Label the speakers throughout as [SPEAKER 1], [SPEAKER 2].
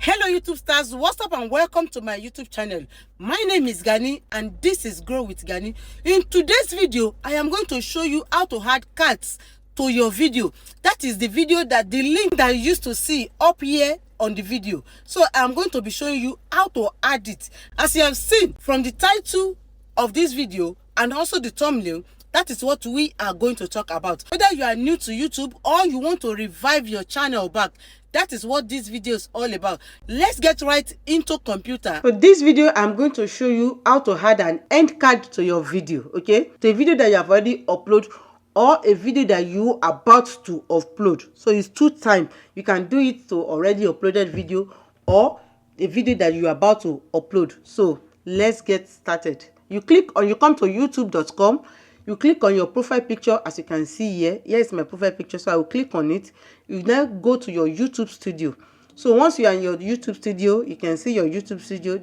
[SPEAKER 1] Hello YouTube stars, what's up and welcome to my YouTube channel. My name is Ganny and this is Grow with Ganny. In today's video, I am going to show you how to add cards to your video. That is the video that the link that you used to see up here on the video. So I'm going to be showing you how to add it. As you have seen from the title of this video and also the thumbnail, that is what we are going to talk about. Whether you are new to YouTube or you want to revive your channel back, that is what this video is all about. Let's get right into computer. For this video, I'm going to show you how to add an end card to your video, okay? To a video that you have already uploaded or a video that you are about to upload. So it's two times. You can do it to already uploaded video or a video that you are about to upload. So let's get started. You come to youtube.com. You click on your profile picture, as you can see here. Here is my profile picture, so I will click on it. You now go to your YouTube studio. So once you are in your YouTube studio, you can see your YouTube studio.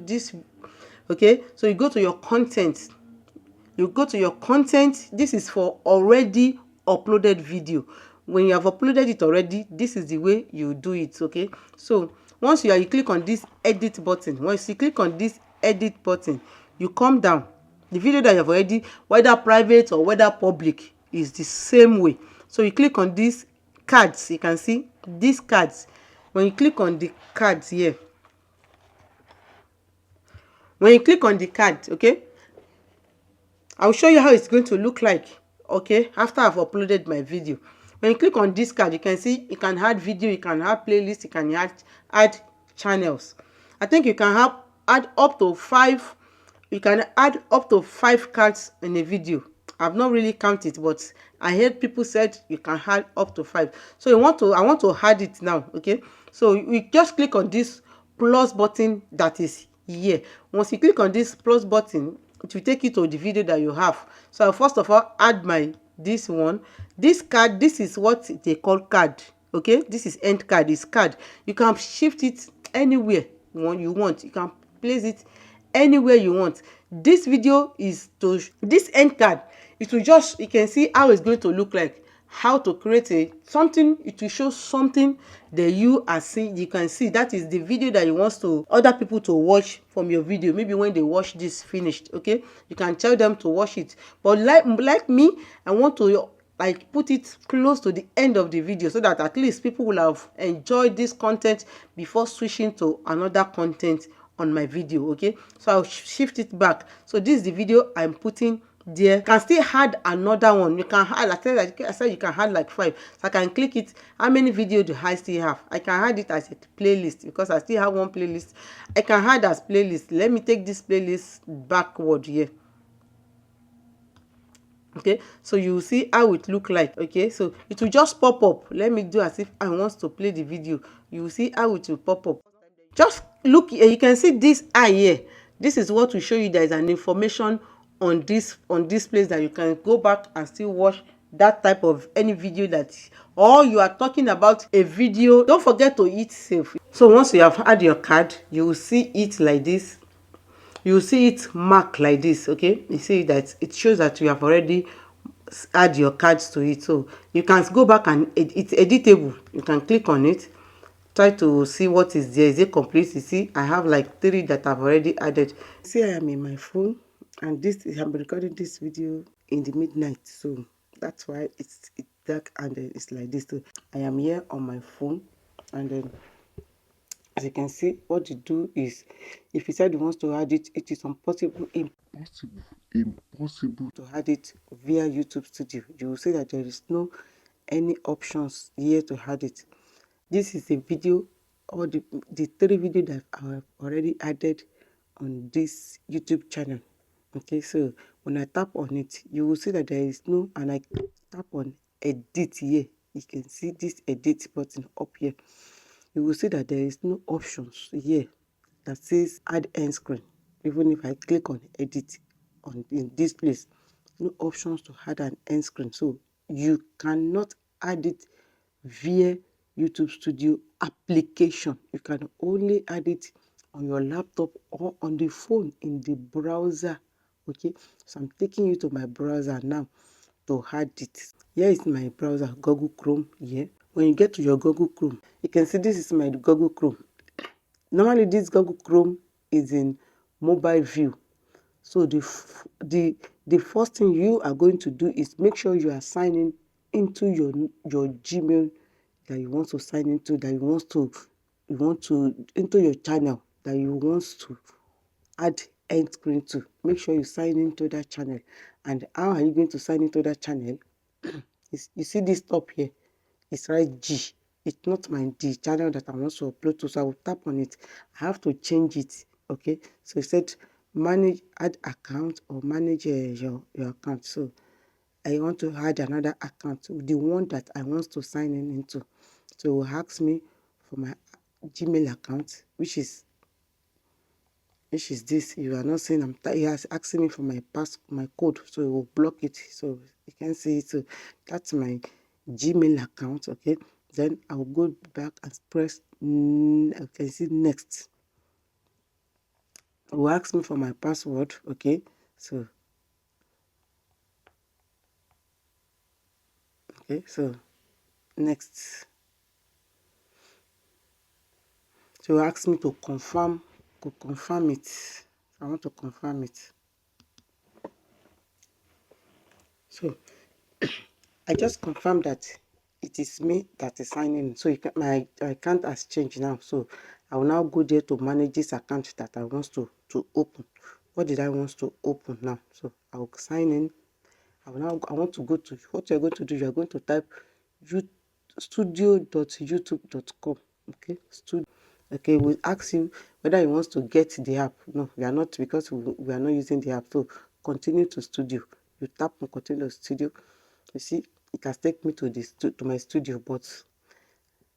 [SPEAKER 1] Okay, so you go to your content. You go to your content. This is for already uploaded video. When you have uploaded it already, this is the way you do it, okay? So once you click on this edit button. Once you click on this edit button, you come down. The video that you have already, whether private or whether public, is the same way. So you click on these cards. You can see these cards. When you click on the cards here, when you click on the card, okay, I'll show you how it's going to look like, okay, after I've uploaded my video. When you click on this card, you can see you can add video, you can add playlist, you can add channels. I think you can add up to 5. You can add up to 5 cards in a video. I've not really counted, but I heard people said you can add up to 5. So I want to add it now, okay? So you just click on this plus button that is here. Once you click on this plus button, it will take you to the video that you have. So I'll first of all add this one. This card, this is what they call card, okay? This is end card, it's card. You can shift it anywhere you want. You can place it anywhere you want. This video is to this end card. It will just, you can see how it's going to look like, how to create something. It will show something that you are seeing. You can see that is the video that you want to other people to watch from your video. Maybe when they watch this finished, okay, you can tell them to watch it. But like me, I want to put it close to the end of the video so that at least people will have enjoyed this content before switching to another content on my video, okay? So I'll shift it back. So this is the video I'm putting there. You can still add another one. You can add, I said you can add like 5. So I can click it. How many videos do I still have? I can add it as a playlist because I still have one playlist. I can add as playlist. Let me take this playlist backward here. Okay, so you will see how it look like. Okay, so it will just pop up. Let me do as if I want to play the video. You will see how it will pop up. Just look here. You can see this eye here. This is what will show you there is an information on this place that you can go back and still watch that type of any video that, or you are talking about a video. Don't forget to hit save. So once you have had your card, you will see it like this. You will see it marked like this. Okay, you see that it shows that you have already add your cards to it. So you can go back and it's editable. You can click on it, try to see what is there. Is it complete? You see I have like 3 that I've already added. See, I am in my phone and I'm recording this video in the midnight, so that's why it's dark and it's like this. So I am here on my phone, and then as you can see, what you do is, if you said you want to add it, it is impossible to add it via YouTube Studio. You will see that there is no any options here to add it. This is a video, or the 3 videos that I have already added on this YouTube channel. Okay, so when I tap on it, you will see that there is no, and I tap on edit here. You can see this edit button up here. You will see that there is no options here that says add end screen. Even if I click on edit in this place, no options to add an end screen. So you cannot add it via YouTube Studio application. You can only add it on your laptop or on the phone in the browser. Okay, so I'm taking you to my browser now to add it. Here is my browser, Google Chrome here. When you get to your Google Chrome, you can see this is my Google Chrome. Normally this Google Chrome is in mobile view. So the first thing you are going to do is make sure you are signing into your Gmail that you want to sign into, that you want to into your channel that you want to add end screen to. Make sure you sign into that channel. And how are you going to sign into that channel? You see this top here, it's right G. It's not the channel that I want to upload to, so I will tap on it. I have to change it. Okay, so it said manage add account or manage your account. So I want to add another account, the one that I want to sign in into. So it will ask me for my Gmail account, which is this. You are not saying he has asking me for my code, so it will block it, so you can see it. So that's my Gmail account. Okay, then I will go back and press okay, see next. It will ask me for my password. Okay, so next. So it ask me to confirm it. I want to confirm it. So I just confirmed that it is me that is signing. So my account has changed now. So I will now go there to manage this account that I want to open. What did I want to open now? So I will sign in. I want to go to what you're going to do. You're going to type studio.youtube.com. Okay, studio. Okay, we'll ask you whether you want to get the app. No, we are not, because we are not using the app. So continue to studio. You tap on continue to studio. You see, it has taken me to my studio. But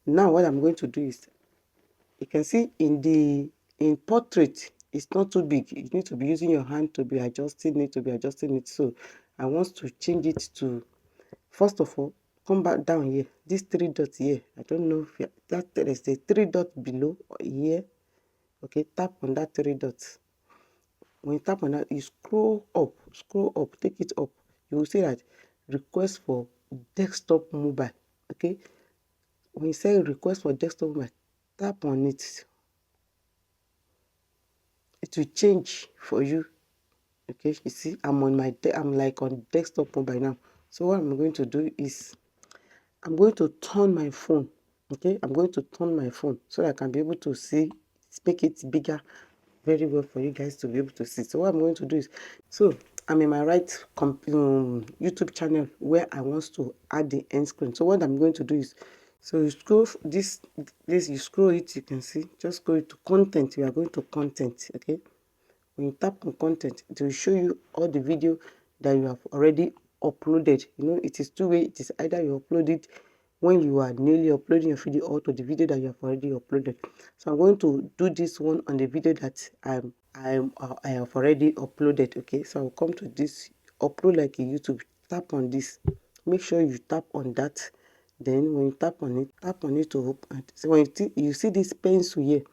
[SPEAKER 1] now what I'm going to do is, you can see in portrait, it's not too big. You need to be using your hand to be adjusting it. So I want to change it to, first of all, come back down here, this 3 dots here. I don't know if there is a 3 dot below here. Okay, tap on that 3 dots. When you tap on that, you scroll up, take it up. You will see that request for desktop mobile. Okay, when you say request for desktop mobile, tap on it. It will change for you. Okay, you see, I'm like on desktop mobile now. So what I'm going to do is, I'm going to turn my phone. Okay, I'm going to turn my phone so that I can be able to see, make it bigger very well for you guys to be able to see. So what I'm going to do is, so I'm in my right YouTube channel where I want to add the end screen. So what I'm going to do is, so you scroll this, you scroll it, you can see, just go to content. We are going to content. Okay, when you tap on content, it will show you all the video that you have already uploaded. You know, it is two way. It is either you upload it when you are nearly uploading your video, or to the video that you have already uploaded. So I'm going to do this one on the video that I have already uploaded. Okay, so I'll come to this upload like a YouTube. Tap on this. Make sure you tap on that. Then when you tap on it to open. So when you see this pencil here,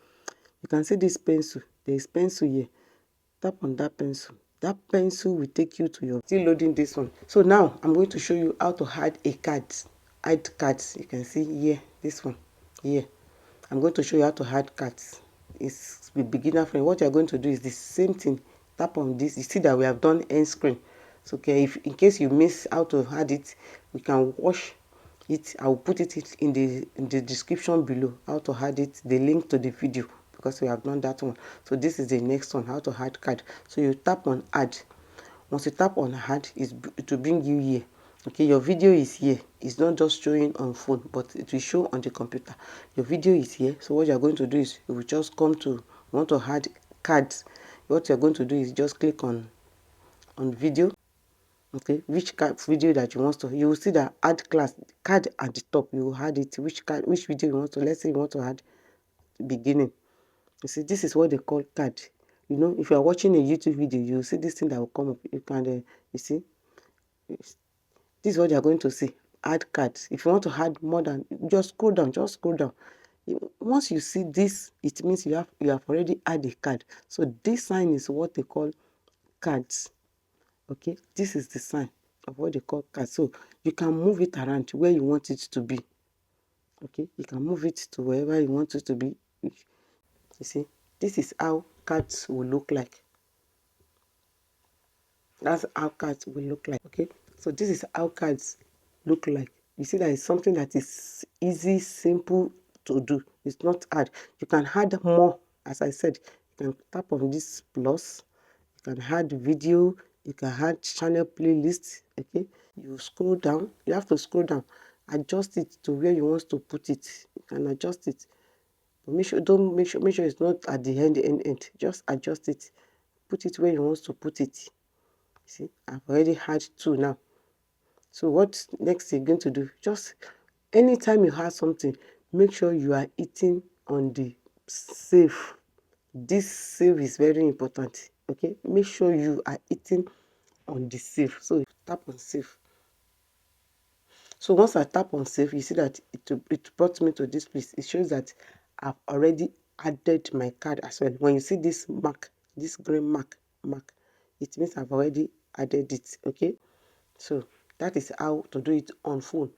[SPEAKER 1] you can see this pencil. There is pencil here. Tap on that pencil. That pencil will take you to your, still loading this one. So now I'm going to show you how to add a card. Add cards. You can see here, this one here. I'm going to show you how to add cards. It's the beginner friend. What you're going to do is the same thing. Tap on this. You see that we have done end screen. So okay, if in case you miss how to add it, we can watch it. I will put it in the description below, how to add it, the link to the video, because we have done that one. So this is the next one, how to add card. So you tap on add. Once you tap on add, it will bring you here. Okay, your video is here. It's not just showing on phone, but it will show on the computer. Your video is here. So what you're going to do is, you will just come to, you want to add cards. What you're going to do is just click on video. Okay, which video that you want to, you will see that add class card at the top. You will add it, which video you want to. Let's say you want to add beginning. You see, this is what they call card. You know, if you are watching a YouTube video, you will see this thing that will come up. You can you see, this is what you are going to see. Add cards. If you want to add more than, just scroll down. Once you see this, it means you have already added a card. So this sign is what they call cards. Okay, this is the sign of what they call cards. So you can move it around where you want it to be. Okay, you can move it to wherever you want it to be. You see, this is how cards will look like. That's how cards will look like. Okay, so this is how cards look like. You see that it's something that is easy, simple to do. It's not hard. You can add more. As I said, you can tap on this plus. You can add video. You can add channel playlist. Okay, you scroll down. You have to scroll down, adjust it to where you want to put it. You can adjust it, but make sure it's not at the end. Just adjust it, put it where you want to put it. See, I've already had 2 now. So what next you're going to do? Just anytime you have something, make sure you are hitting on the save. This save is very important. Okay, make sure you are hitting on the save. So tap on save. So once I tap on save, you see that it brought me to this place. It shows that I've already added my card as well. When you see this mark, this green mark, it means I've already added it. Okay, so that is how to do it on phone.